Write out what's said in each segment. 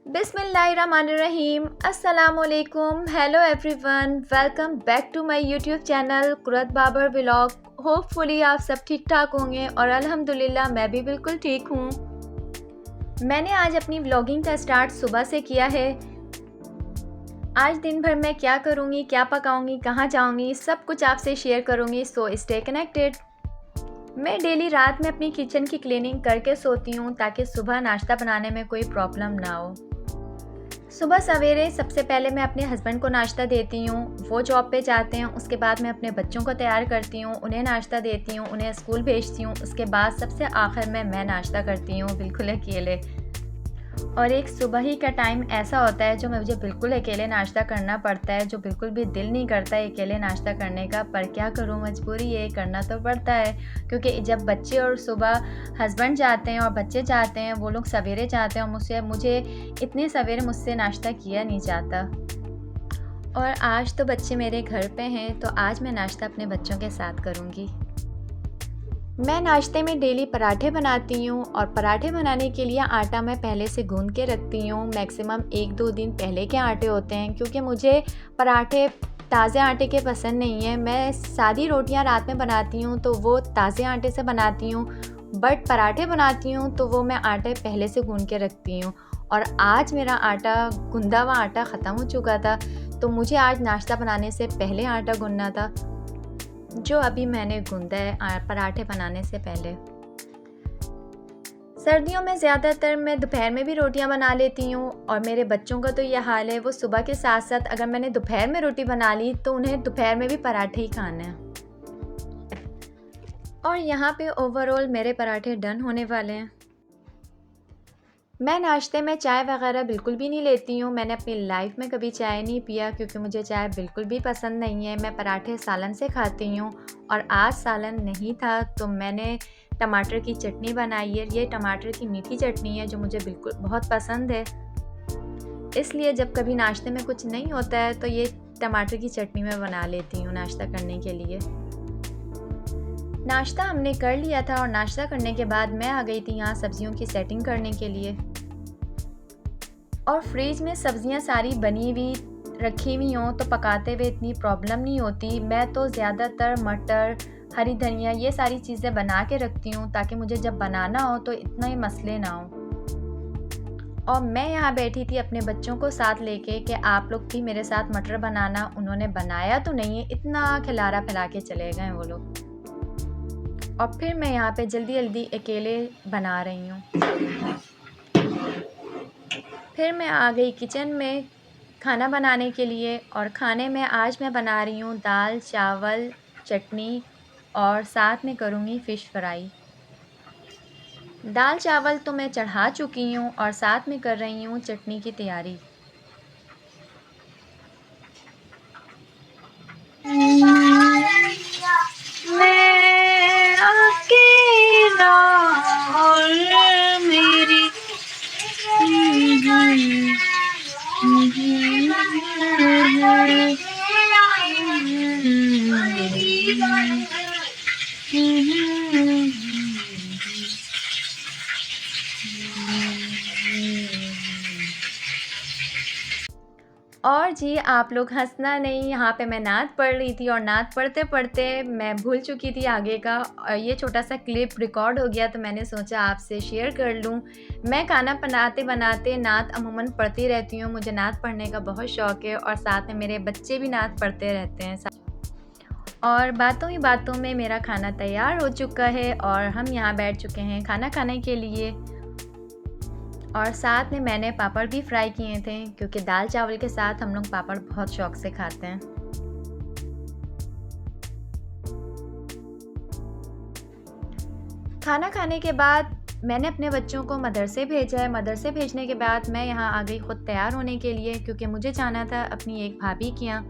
बिस्मिल्लाहिर्रहमानिर्रहीम। अस्सलामुअलैकुम। Hello everyone, welcome back to my YouTube channel Qurat Babar vlog. Hopefully आप सब ठीक ठाक होंगे और अल्हम्दुलिल्लाह मैं भी बिल्कुल ठीक हूँ। मैंने आज अपनी व्लॉगिंग का स्टार्ट सुबह से किया है। आज दिन भर मैं क्या करूँगी, क्या पकाऊँगी, कहाँ जाऊँगी, सब कुछ आपसे शेयर करूँगी, सो स्टे कनेक्टेड। मैं डेली रात में अपनी किचन की क्लीनिंग करके सोती हूँ ताकि सुबह नाश्ता बनाने में कोई प्रॉब्लम ना हो। सुबह सवेरे सबसे पहले मैं अपने हस्बैंड को नाश्ता देती हूँ, वो जॉब पे जाते हैं। उसके बाद मैं अपने बच्चों को तैयार करती हूँ, उन्हें नाश्ता देती हूँ, उन्हें स्कूल भेजती हूँ। उसके बाद सबसे आखिर में मैं नाश्ता करती हूँ बिल्कुल अकेले। और एक सुबह ही का टाइम ऐसा होता है जो मुझे बिल्कुल अकेले नाश्ता करना पड़ता है, जो बिल्कुल भी दिल नहीं करता है अकेले नाश्ता करने का, पर क्या करूँ, मजबूरी है, करना तो पड़ता है। क्योंकि जब बच्चे और सुबह हस्बैंड जाते हैं और बच्चे जाते हैं, वो लोग सवेरे जाते हैं और मुझे इतने सवेरे मुझसे नाश्ता किया नहीं जाता। और आज तो बच्चे मेरे घर पे हैं, तो आज मैं नाश्ता अपने बच्चों के साथ करूँगी। मैं नाश्ते में डेली पराठे बनाती हूँ और पराठे बनाने के लिए आटा मैं पहले से गूंद के रखती हूँ। मैक्सिमम 1-2 दिन पहले के आटे होते हैं, क्योंकि मुझे पराठे ताज़े आटे के पसंद नहीं है। मैं सादी रोटियाँ रात में बनाती हूँ तो वो ताज़े आटे से बनाती हूँ, बट पराठे बनाती हूँ तो वो मैं आटे पहले से गूंद के रखती हूँ। और आज मेरा आटा, गूंदा हुआ आटा ख़त्म हो चुका था, तो मुझे आज नाश्ता बनाने से पहले आटा गूंदना था, जो अभी मैंने गूंदा है पराठे बनाने से पहले। सर्दियों में ज़्यादातर मैं दोपहर में भी रोटियां बना लेती हूँ, और मेरे बच्चों का तो यह हाल है, वो सुबह के साथ साथ अगर मैंने दोपहर में रोटी बना ली तो उन्हें दोपहर में भी पराठे ही खाना है। और यहाँ पे ओवरऑल मेरे पराठे डन होने वाले हैं। मैं नाश्ते में चाय वगैरह बिल्कुल भी नहीं लेती हूँ। मैंने अपनी लाइफ में कभी चाय नहीं पिया, क्योंकि मुझे चाय बिल्कुल भी पसंद नहीं है। मैं पराठे सालन से खाती हूँ, और आज सालन नहीं था तो मैंने टमाटर की चटनी बनाई है। ये टमाटर की मीठी चटनी है जो मुझे बिल्कुल बहुत पसंद है, इसलिए जब कभी नाश्ते में कुछ नहीं होता है तो ये टमाटर की चटनी मैं बना लेती हूँ नाश्ता करने के लिए। नाश्ता हमने कर लिया था और नाश्ता करने के बाद मैं आ गई थी यहाँ सब्जियों की सेटिंग करने के लिए। और फ्रिज में सब्जियां सारी बनी हुई रखी हुई हों तो पकाते हुए इतनी प्रॉब्लम नहीं होती। मैं तो ज़्यादातर मटर, हरी धनिया, ये सारी चीज़ें बना के रखती हूँ ताकि मुझे जब बनाना हो तो इतना ही मसले ना हो। और मैं यहाँ बैठी थी अपने बच्चों को साथ लेके कि आप लोग भी मेरे साथ मटर बनाना। उन्होंने बनाया तो नहीं है, इतना खिलारा फैला के चले गए वो लोग। और फिर मैं यहाँ पे जल्दी जल्दी अकेले बना रही हूँ। फिर मैं आ गई किचन में खाना बनाने के लिए, और खाने में आज मैं बना रही हूँ दाल, चावल, चटनी, और साथ में करूँगी फ़िश फ्राई। दाल चावल तो मैं चढ़ा चुकी हूँ और साथ में कर रही हूँ चटनी की तैयारी। और जी आप लोग हंसना नहीं, यहाँ पे मैं नात पढ़ रही थी और नात पढ़ते पढ़ते मैं भूल चुकी थी आगे का, और ये छोटा सा क्लिप रिकॉर्ड हो गया तो मैंने सोचा आपसे शेयर कर लूँ। मैं खाना बनाते बनाते नात अमूमन पढ़ती रहती हूँ, मुझे नात पढ़ने का बहुत शौक़ है, और साथ में मेरे बच्चे भी नात पढ़ते रहते हैं। और बातों ही बातों में मेरा खाना तैयार हो चुका है और हम यहाँ बैठ चुके हैं खाना खाने के लिए। और साथ में मैंने पापड़ भी फ्राई किए थे, क्योंकि दाल चावल के साथ हम लोग पापड़ बहुत शौक से खाते हैं। खाना खाने के बाद मैंने अपने बच्चों को मदरसे भेजा है। मदरसे भेजने के बाद मैं यहाँ आ गई खुद तैयार होने के लिए, क्योंकि मुझे जाना था अपनी एक भाभी के यहाँ।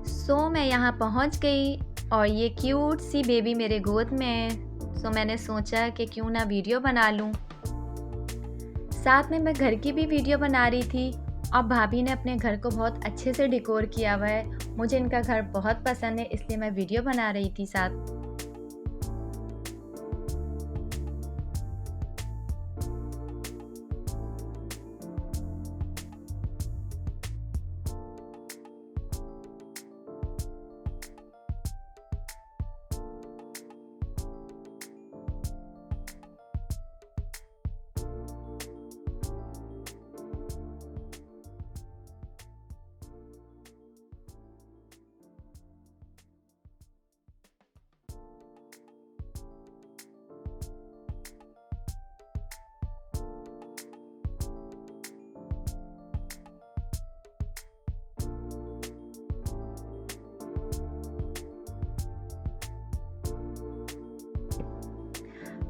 सो मैं यहाँ पहुँच गई और ये क्यूट सी बेबी मेरे गोद में है, सो मैंने सोचा कि क्यों ना वीडियो बना लूँ। साथ में मैं घर की भी वीडियो बना रही थी, और भाभी ने अपने घर को बहुत अच्छे से डेकोर किया हुआ है। मुझे इनका घर बहुत पसंद है, इसलिए मैं वीडियो बना रही थी साथ।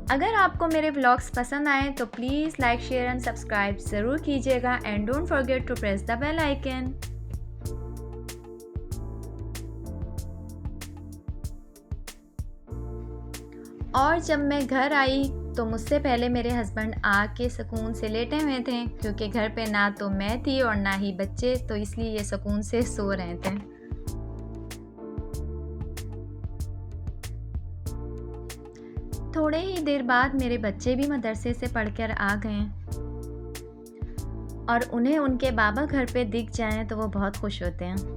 अगर आपको मेरे व्लॉग्स पसंद आए तो please like share and subscribe ज़रूर कीजिएगा and don't forget to press the bell icon. और जब मैं घर आई तो मुझसे पहले मेरे हस्बैंड आके सुकून से लेटे हुए थे, क्योंकि घर पे ना तो मैं थी और ना ही बच्चे, तो इसलिए ये सुकून से सो रहे थे। थोड़े ही देर बाद मेरे बच्चे भी मदरसे से पढ़कर आ गए और उन्हें उनके बाबा घर पे दिख जाएं तो वो बहुत खुश होते हैं।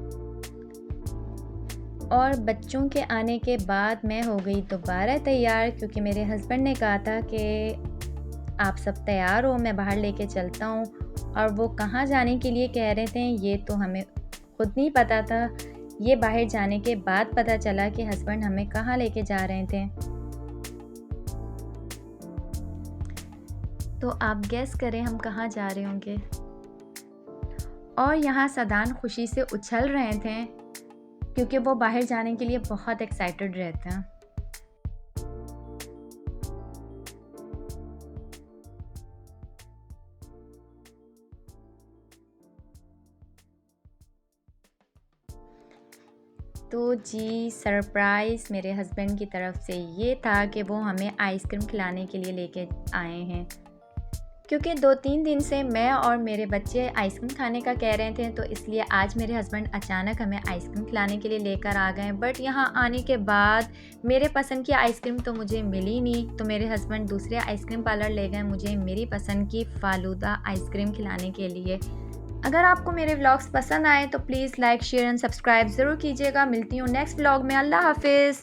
और बच्चों के आने के बाद मैं हो गई दोबारा तैयार, क्योंकि मेरे हस्बैंड ने कहा था कि आप सब तैयार हो, मैं बाहर लेके चलता हूँ। और वो कहाँ जाने के लिए कह रहे थे ये तो हमें खुद नहीं पता था। ये बाहर जाने के बाद पता चला कि हस्बैंड हमें कहाँ लेके जा रहे थे। तो आप गेस करें हम कहाँ जा रहे होंगे। और यहाँ सदान खुशी से उछल रहे थे, क्योंकि वो बाहर जाने के लिए बहुत एक्साइटेड रहते हैं। तो जी सरप्राइज़ मेरे हस्बैंड की तरफ से ये था कि वो हमें आइसक्रीम खिलाने के लिए लेके आए हैं, क्योंकि 2-3 दिन से मैं और मेरे बच्चे आइसक्रीम खाने का कह रहे थे, तो इसलिए आज मेरे हस्बैंड अचानक हमें आइसक्रीम खिलाने के लिए लेकर आ गए। बट यहाँ आने के बाद मेरे पसंद की आइसक्रीम तो मुझे मिली नहीं, तो मेरे हस्बैंड दूसरे आइसक्रीम पार्लर ले गए मुझे मेरी पसंद की फ़ालूदा आइसक्रीम खिलाने के लिए। अगर आपको मेरे व्लॉग्स पसंद आए तो please like share and subscribe ज़रूर कीजिएगा। मिलती हूँ नेक्स्ट व्लॉग में। अल्लाह हाफिज़।